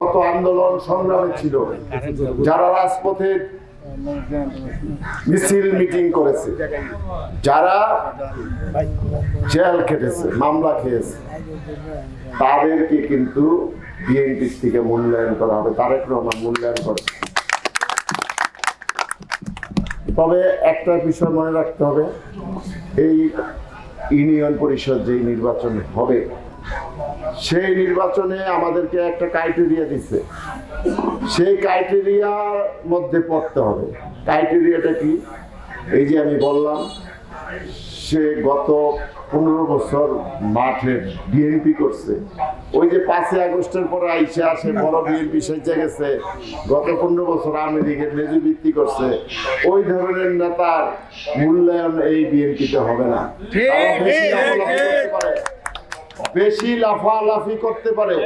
কত আন্দোলন সংগ্রামে ছিল, যারা রাজপথে মিছিল মিটিং করেছে, যারা জেল খেটেছে, মামলা খেয়েছে, তাদেরকে কিন্তু বিএনপি থেকে মূল্যায়ন করা হবে। তারেক রহমান মূল্যায়ন করেছে। তবে একটা বিষয় মনে রাখতে হবে, এই ইউনিয়ন পরিষদ যে নির্বাচন হবে, সেই নির্বাচনে আমাদেরকে একটা ক্রাইটেরিয়া দিচ্ছে, সেই ক্রাইটেরিয়ার মধ্যে পড়তে হবে। ক্রাইটেরিয়াটা কি? এই যে আমি বললাম, সে গত 15 বছর মাঠে বিএনপি করছে। ওই যে 5 আগস্টের পরে আইসা আসে বড় বিএনপি সেজে গেছে, গত 15 বছর আওয়ামী লীগের মেজরিটি করছে, ওই ধরনের নেতার মূল্যায়ন এই বিএনপিতে হবে না। বেশি লাফালাফি করতে পারে,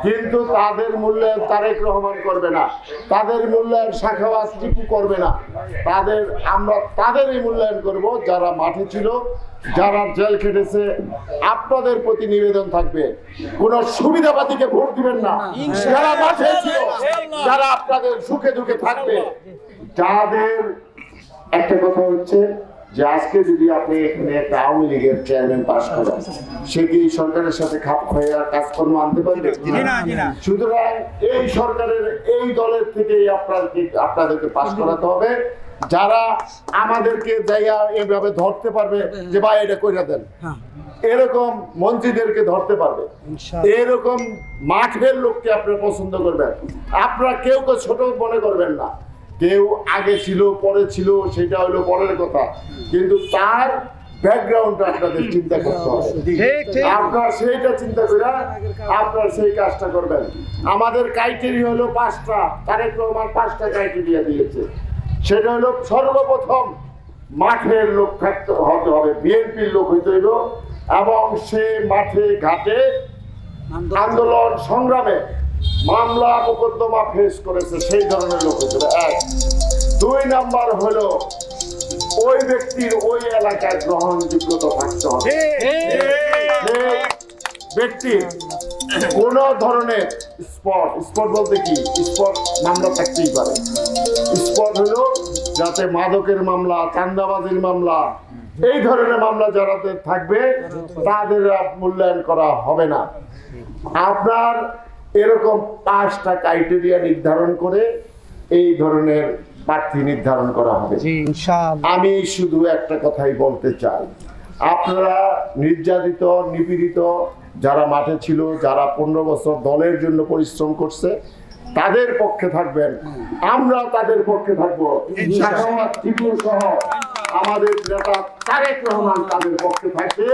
কিন্তু তাদের মূল্যায়ন তারেক রহমান করবে না, তাদের মূল্যায়ন সাখাওয়াত টিপু করবে না। আমরা তাদেরই মূল্যায়ন করব যারা মাঠে ছিল, যারা জেল খেটেছে। আপনাদের প্রতি নিবেদন থাকবে, কোন সুবিধাবাদীকে ভোট দিবেন না। যারা মাঠে ছিল, যারা আপনাদের সুখে দুঃখে থাকবে। যাদের একটা কথা হচ্ছে যে আজকে যদি আপনি এখানে একটা আওয়ামী লীগের চেয়ারম্যান পাশ করেন, সে কি সরকারের সাথে খাপ খাইয়ে কাজকর্ম আনতে পারবে? সুতরাং এই সরকারের এই দলের থেকেই আপনাদেরকে পাশ করাতে হবে, যারা আমাদেরকে যাইয়া এভাবে ধরতে পারবে যে ভাই এটা কইরা দেন, এরকম মন্ত্রীদেরকে ধরতে পারবে, এরকম মাঠের লোককে আপনারা পছন্দ করবেন। আপনারা কেউ ছোট মনে করবেন না, কেউ আগে ছিল পরে ছিল সেটা হলো পরের কথা, কিন্তু তার ব্যাকগ্রাউন্ডটা আপনাদের চিন্তা করতে হবে। আপনার সেইটা চিন্তা করে আপনার সেই কাজটা করবেন। আমাদের ক্রাইটেরিয়া হলো 5টা। তারেক রহমান 5টা ক্রাইটেরিয়া দিয়েছে। সেটা হলো সর্বপ্রথম মাঠের লোক হতে হবে, বিএনপির লোক হইতে হইল, এবং সে মাঠে ঘাটে আন্দোলন সংগ্রামে মামলা মোকদ্দমা ফেস করেছে, সেই ধরনের লোক হতে হবে। 1। 2 নাম্বার হলো ওই ব্যক্তির ওই এলাকায় গ্রহণযোগ্যতা থাকতে হবে। সেই ব্যক্তির কোন ধরনের স্পট বলতে কি, স্পট মামলা থাকতেই পারে। স্পট হলো যাতে মাদকের মামলা, চাঁদাবাজির মামলা, এই ধরনের মামলা যারা থাকবে তাদের মূল্যায়ন করা হবে না। আপনার এরকম 5টা ক্রাইটেরিয়া নির্ধারণ করে এই ধরনের প্রার্থী নির্ধারণ করা হবে। আমি শুধু একটা কথাই বলতে চাই, আপনারা নির্যাতিত, নিপীড়িত যারা মাঠে ছিল, যারা 15 বছর দলের জন্য পরিশ্রম করছে, তাদের পক্ষে থাকবেন। আমরা তাদের পক্ষে থাকবো। সাখাওয়াত টিপু সহ আমাদের নেতা তারেক রহমান তাদের পক্ষে থাকবে।